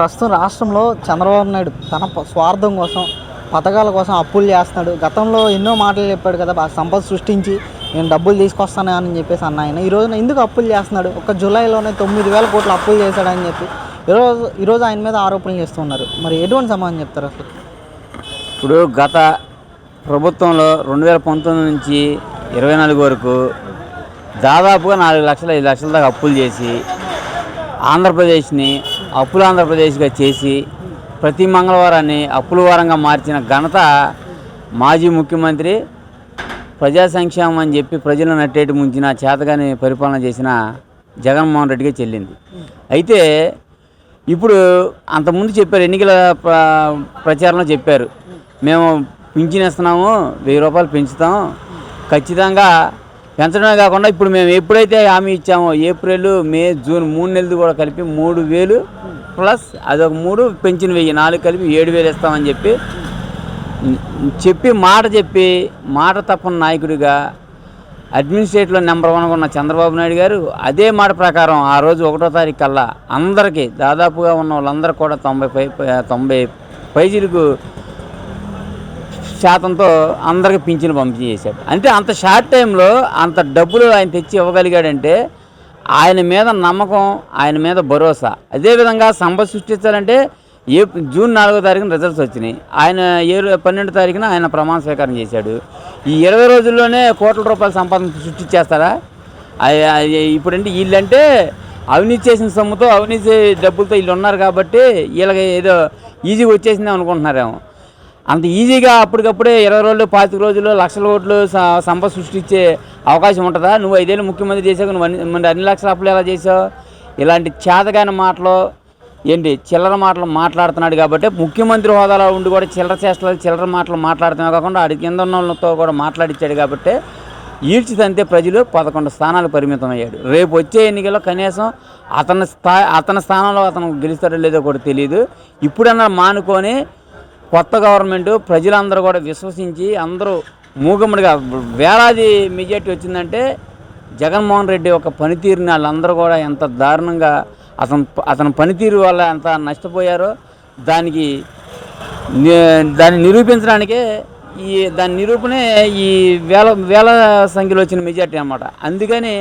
ప్రస్తుతం రాష్ట్రంలో చంద్రబాబు నాయుడు తన స్వార్థం కోసం పథకాల కోసం అప్పులు చేస్తున్నాడు. గతంలో ఎన్నో మాటలు చెప్పాడు కదా, సంపద సృష్టించి నేను డబ్బులు తీసుకొస్తాను అని చెప్పేసి అన్న ఆయన ఈ రోజున ఎందుకు అప్పులు చేస్తున్నాడు? ఒక జూలైలోనే 9,000 కోట్లు అప్పులు చేశాడని చెప్పి ఈరోజు ఆయన మీద ఆరోపణలు చేస్తున్నారు. మరి ఎటువంటి సమాధానం చెప్తారు అసలు? ఇప్పుడు గత ప్రభుత్వంలో 2019 నుంచి 24 వరకు దాదాపుగా 4 లక్షల 5 లక్షల దాకా అప్పులు చేసి ఆంధ్రప్రదేశ్ని అప్పుల ఆంధ్రప్రదేశ్గా చేసి ప్రతి మంగళవారాన్ని అప్పుల వారంగా మార్చిన ఘనత మాజీ ముఖ్యమంత్రి, ప్రజా సంక్షేమం అని చెప్పి ప్రజలను నట్టేటి ముంచిన చేతగాని పరిపాలన చేసిన జగన్మోహన్ రెడ్డికి చెల్లింది. అయితే ఇప్పుడు అంతకుముందు చెప్పారు, ఎన్నికల ప్రచారంలో చెప్పారు, మేము పింఛన్ ఇస్తున్నాము, 1000 రూపాయలు పెంచుతాం, ఖచ్చితంగా పెంచడమే కాకుండా ఇప్పుడు మేము ఎప్పుడైతే హామీ ఇచ్చామో ఏప్రిల్, మే, జూన్ 3 నెలలు కూడా కలిపి 3,000 ప్లస్ అదొక 3 పెంచిన 1,000 4 కలిపి 7,000 ఇస్తామని చెప్పి మాట తప్పని నాయకుడిగా అడ్మినిస్ట్రేటివ్లో నెంబర్ 1 ఉన్న చంద్రబాబు నాయుడు గారు అదే మాట ప్రకారం ఆ రోజు 1వ తారీఖు కల్లా అందరికీ దాదాపుగా ఉన్న వాళ్ళందరూ కూడా 90 పైజీలకు శాతంతో అందరికి పింఛను పంపిణీ చేశాడు. అంటే అంత షార్ట్ టైంలో అంత డబ్బులు ఆయన తెచ్చి ఇవ్వగలిగాడంటే ఆయన మీద నమ్మకం, ఆయన మీద భరోసా. అదేవిధంగా సంపద సృష్టించాలంటే జూన్ 4వ తారీఖున రిజల్ట్స్ వచ్చినాయి. ఆయన 12వ తారీఖున ఆయన ప్రమాణ స్వీకారం చేశాడు. ఈ 20 రోజుల్లోనే కోట్ల రూపాయల సంపాదన సృష్టించేస్తారా? ఇప్పుడంటే వీళ్ళంటే అవినీతి చేసిన సొమ్ముతో, అవినీతి డబ్బులతో వీళ్ళు ఉన్నారు కాబట్టి వీళ్ళకి ఏదో ఈజీగా వచ్చేసిందే అనుకుంటున్నారేమో. అంత ఈజీగా అప్పటికప్పుడే 20 రోజులు 25 రోజుల్లో లక్షల కోట్లు సంపద సృష్టించే అవకాశం ఉంటుందా? నువ్వు 5 ఏళ్ళు ముఖ్యమంత్రి చేసావు, నువ్వు అన్ని లక్షల అప్పులు ఎలా చేసావు? ఇలాంటి చేతగాని మాటలు చిల్లర మాటలు మాట్లాడుతున్నాడు కాబట్టి ముఖ్యమంత్రి హోదాలో ఉండి కూడా చిల్లర మాటలు మాట్లాడుతున్నా కాకుండా ఆడి కింద ఉన్న వాళ్ళతో కూడా మాట్లాడించాడు కాబట్టి ఈడ్చితంతే ప్రజలు 11 స్థానాలు పరిమితం అయ్యాడు. రేపు వచ్చే ఎన్నికల్లో కనీసం అతని స్థానంలో అతను గెలుస్తాడో లేదో కూడా తెలియదు. ఇప్పుడన్నా మానుకొని కొత్త గవర్నమెంట్ ప్రజలందరూ కూడా విశ్వసించి అందరూ మూగమ్మడిగా వేలాది మెజార్టీ వచ్చిందంటే జగన్మోహన్ రెడ్డి ఒక పనితీరుని వాళ్ళందరూ కూడా ఎంత దారుణంగా అతని పనితీరు వల్ల ఎంత నష్టపోయారో దాన్ని నిరూపించడానికే దాని నిరూపణే ఈ వేల సంఖ్యలో వచ్చిన మెజార్టీ అన్నమాట. అందుకని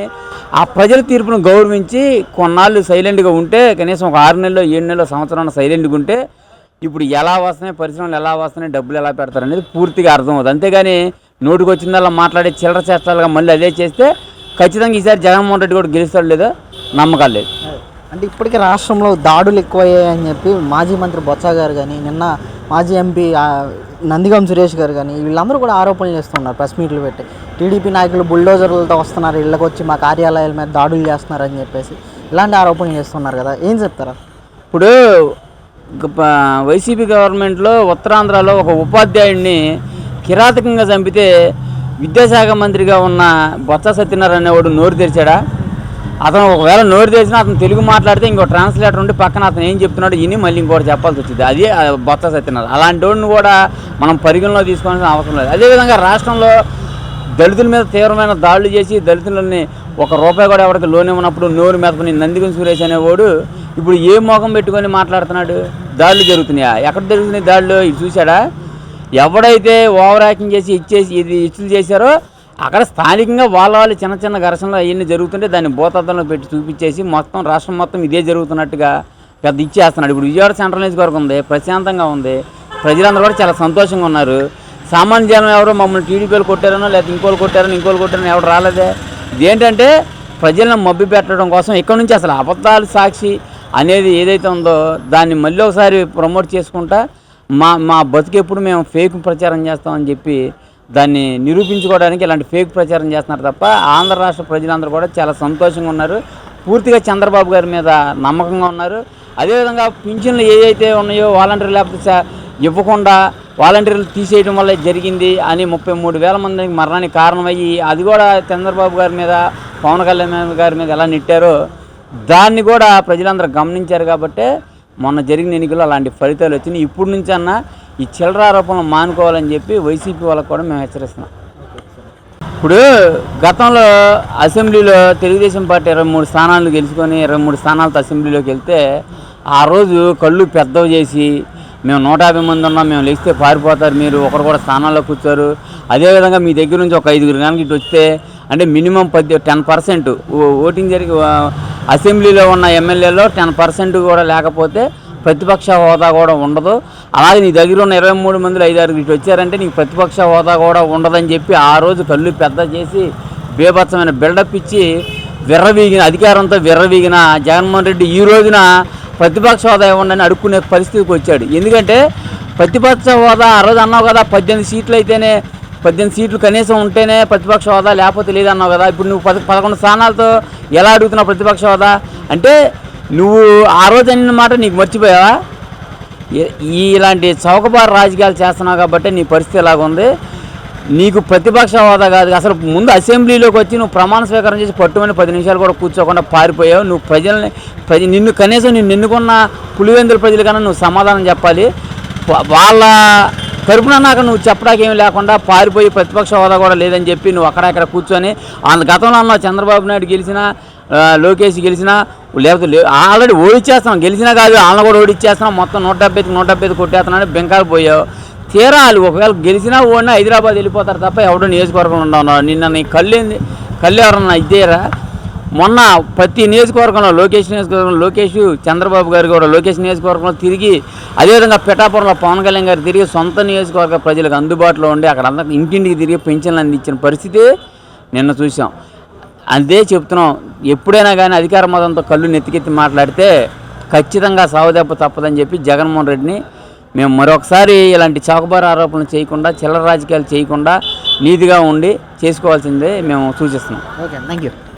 ఆ ప్రజల తీర్పును గౌరవించి కొన్నాళ్ళు సైలెంట్గా ఉంటే, కనీసం ఒక 6 నెలలో 7 నెలలో సంవత్సరాన్ని సైలెంట్గా ఉంటే ఇప్పుడు ఎలా వస్తున్నాయి, పరిశ్రమలు ఎలా వస్తున్నాయి, డబ్బులు ఎలా పెడతారు అనేది పూర్తిగా అర్థమవుతుంది. అంతేగాని నోటికి వచ్చిందల్లా మాట్లాడే చిల్లర చేష్టాలుగా మళ్ళీ అదే చేస్తే ఖచ్చితంగా ఈసారి జగన్మోహన్ రెడ్డి కూడా గెలుస్తాడు లేదో నమ్మకాలు లేదు. అంటే ఇప్పటికే రాష్ట్రంలో దాడులు ఎక్కువయ్యాయని చెప్పి మాజీ మంత్రి బొత్స గారు కానీ, నిన్న మాజీ ఎంపీ నందిగం సురేష్ గారు కానీ వీళ్ళందరూ కూడా ఆరోపణలు చేస్తున్నారు ప్రెస్ మీట్లు పెట్టి. టీడీపీ నాయకులు బుల్డోజర్లతో వస్తున్నారు, ఇళ్ళకి వచ్చి మా కార్యాలయాల మీద దాడులు చేస్తున్నారని చెప్పేసి ఇలాంటి ఆరోపణలు చేస్తున్నారు కదా, ఏం చెప్తారా? ఇప్పుడు వైసీపీ గవర్నమెంట్లో ఉత్తరాంధ్రలో ఒక ఉపాధ్యాయుడిని కిరాతకంగా చంపితే విద్యాశాఖ మంత్రిగా ఉన్న బొత్స సత్యనారాయణ అనేవాడు నోరు తెరిచాడా? అతను ఒకవేళ నోరు తెరిచినా అతను తెలుగు మాట్లాడితే ఇంకో ట్రాన్స్లేటర్ ఉండి పక్కన అతను ఏం చెప్తున్నాడు విని మళ్ళీ ఇంకోటి చెప్పాల్సి వచ్చింది. అదే బొత్స సత్యనారాయణ. అలాంటి వాడిని కూడా మనం పరిగణలో తీసుకోవాల్సిన అవసరం లేదు. అదేవిధంగా రాష్ట్రంలో దళితుల మీద తీవ్రమైన దాడులు చేసి దళితులని ₹1 కూడా ఎవరికి లోన్ ఇవ్వనప్పుడు నోరు మెదపని నందిగం సురేష్ అనేవాడు ఇప్పుడు ఏ మోకం పెట్టుకొని మాట్లాడుతున్నాడు? దాడులు జరుగుతున్నాయా? ఎక్కడ జరుగుతున్నాయి దాడులు? ఇది చూశాడా? ఎవడైతే ఓవర్ యాక్టింగ్ చేసి ఇచ్చులు చేశారో అక్కడ స్థానికంగా వాళ్ళ చిన్న ఘర్షణలు అవన్నీ జరుగుతుంటే దాన్ని భూతద్దంలో పెట్టి చూపించేసి మొత్తం రాష్ట్రం మొత్తం ఇదే జరుగుతున్నట్టుగా పెద్ద ఇచ్చేస్తున్నాడు. ఇప్పుడు విజయవాడ సెంట్రల్ నియోజకవర్గం ఉంది, ప్రశాంతంగా ఉంది, ప్రజలందరూ కూడా చాలా సంతోషంగా ఉన్నారు. సామాన్య జనం ఎవరో మమ్మల్ని టీడీపీలు కొట్టారనో లేకపోతే ఇంకోళ్ళు కొట్టారని ఎవరు రాలేదే. ఇదేంటంటే ప్రజలను మభ్య పెట్టడం కోసం ఇక్కడ నుంచి అసలు అబద్ధాలు సాక్షి అనేది ఏదైతే ఉందో దాన్ని మళ్ళీ ఒకసారి ప్రమోట్ చేసుకుంటా మా బతుకెప్పుడు మేము ఫేక్ ప్రచారం చేస్తామని చెప్పి దాన్ని నిరూపించుకోవడానికి ఇలాంటి ఫేక్ ప్రచారం చేస్తున్నారు తప్ప ఆంధ్ర రాష్ట్ర ప్రజలందరూ కూడా చాలా సంతోషంగా ఉన్నారు, పూర్తిగా చంద్రబాబు గారి మీద నమ్మకంగా ఉన్నారు. అదేవిధంగా పింఛన్లు ఏవైతే ఉన్నాయో వాలంటీర్లు లేకపోతే ఇవ్వకుండా వాలంటీర్లు తీసేయడం వల్ల జరిగింది అని 33,000 మందికి మరణానికి కారణమయ్యి అది కూడా చంద్రబాబు గారి మీద, పవన్ కళ్యాణ్ గారి మీద ఎలా నెట్టారో దాన్ని కూడా ప్రజలందరూ గమనించారు. కాబట్టి మొన్న జరిగిన ఎన్నికల్లో అలాంటి ఫలితాలు వచ్చినాయి. ఇప్పుడు నుంచి అన్నా ఈ చిల్లర ఆరోపణలు మానుకోవాలని చెప్పి వైసీపీ వాళ్ళకు కూడా మేము హెచ్చరిస్తున్నాం. ఇప్పుడు గతంలో అసెంబ్లీలో తెలుగుదేశం పార్టీ 23 స్థానాలు గెలుచుకొని 23 స్థానాలతో అసెంబ్లీలోకి వెళ్తే ఆ రోజు కళ్ళు పెద్దవి చేసి మేము 150 మంది ఉన్నాం, మేము లేస్తే పారిపోతారు, మీరు ఒకరు కూడా స్థానాల్లో కూర్చోరు, అదేవిధంగా మీ దగ్గర నుంచి ఒక 5 కనుక ఇటు వస్తే అంటే మినిమం 10% ఓటింగ్ జరిగి అసెంబ్లీలో ఉన్న ఎమ్మెల్యేలో 10% కూడా లేకపోతే ప్రతిపక్ష హోదా కూడా ఉండదు. అలాగే నీ దగ్గర ఉన్న 23 మందిలో 5-6 ఇటు వచ్చారంటే నీకు ప్రతిపక్ష హోదా కూడా ఉండదని చెప్పి ఆ రోజు కళ్ళు పెద్ద చేసి బేభత్సమైన బిల్డప్ ఇచ్చి అధికారంతో విర్రవీగిన జగన్మోహన్ రెడ్డి ఈ రోజున ప్రతిపక్ష హోదా ఇవ్వండి అడుక్కునే పరిస్థితికి వచ్చాడు. ఎందుకంటే ప్రతిపక్ష హోదా ఆ రోజు అన్నావు కదా, 18 సీట్లు అయితేనే 18 సీట్లు కనీసం ఉంటేనే ప్రతిపక్ష హోదా, లేకపోతే లేదన్నావు కదా. ఇప్పుడు నువ్వు 11 స్థానాలతో ఎలా అడుగుతున్నావు ప్రతిపక్ష హోదా? అంటే నువ్వు ఆ రోజు అన్న మాట నీకు మర్చిపోయావా? ఇలాంటి చౌకబారు రాజకీయాలు చేస్తున్నావు కాబట్టి నీ పరిస్థితి ఎలాగుంది. నీకు ప్రతిపక్ష హోదా కాదు, అసలు ముందు అసెంబ్లీలోకి వచ్చి నువ్వు ప్రమాణ స్వీకారం చేసి పట్టుమని 10 నిమిషాలు కూడా కూర్చోకుండా పారిపోయావు. నువ్వు నిన్ను కనీసం నిన్ను ఎన్నుకున్న పులివెందుల ప్రజలకన్నా నువ్వు సమాధానం చెప్పాలి. వాళ్ళ తరపున నాకు నువ్వు చెప్పడానికి ఏమి లేకుండా పారిపోయి ప్రతిపక్ష హోదా కూడా లేదని చెప్పి నువ్వు అక్కడక్కడ కూర్చొని గతంలో అన్న చంద్రబాబు నాయుడు గెలిచినా, లోకేష్ గెలిచినా, లేకపోతే ఆల్రెడీ ఓడిచ్చేస్తున్నాం, గెలిచినా కాదు వాళ్ళని కూడా ఓడిచ్చేస్తున్నాం, మొత్తం 170 కొట్టేస్తున్నాడు, బెంకాలు పోయావు. తీరాలి ఒకవేళ గెలిచినా ఓడినా హైదరాబాద్ వెళ్ళిపోతారు తప్ప ఎవడో నియోజకవర్గం ఉండవు. నిన్న నీ కళ్ళు ఎవరన్నా ఇద్దేరా? మొన్న ప్రతి నియోజకవర్గంలో లోకేష్ చంద్రబాబు గారు కూడా లోకేష్ నియోజకవర్గంలో తిరిగి, అదేవిధంగా పిఠాపురంలో పవన్ కళ్యాణ్ గారు తిరిగి సొంత నియోజకవర్గ ప్రజలకు అందుబాటులో ఉండి అక్కడ అందరికి ఇంటింటికి తిరిగి పెన్షన్లు అందించిన పరిస్థితి నిన్న చూసాం. అదే చెప్తున్నాం, ఎప్పుడైనా కానీ అధికార మతంతో కళ్ళు నెత్తికెత్తి మాట్లాడితే ఖచ్చితంగా సావుదెబ్బ తప్పదని చెప్పి జగన్మోహన్ రెడ్డిని మేము మరొకసారి ఇలాంటి చౌకబారు ఆరోపణలు చేయకుండా, చిల్లర రాజకీయాలు చేయకుండా నీతిగా ఉండి చేసుకోవాల్సిందే మేము సూచిస్తున్నాం. Okay, thank you.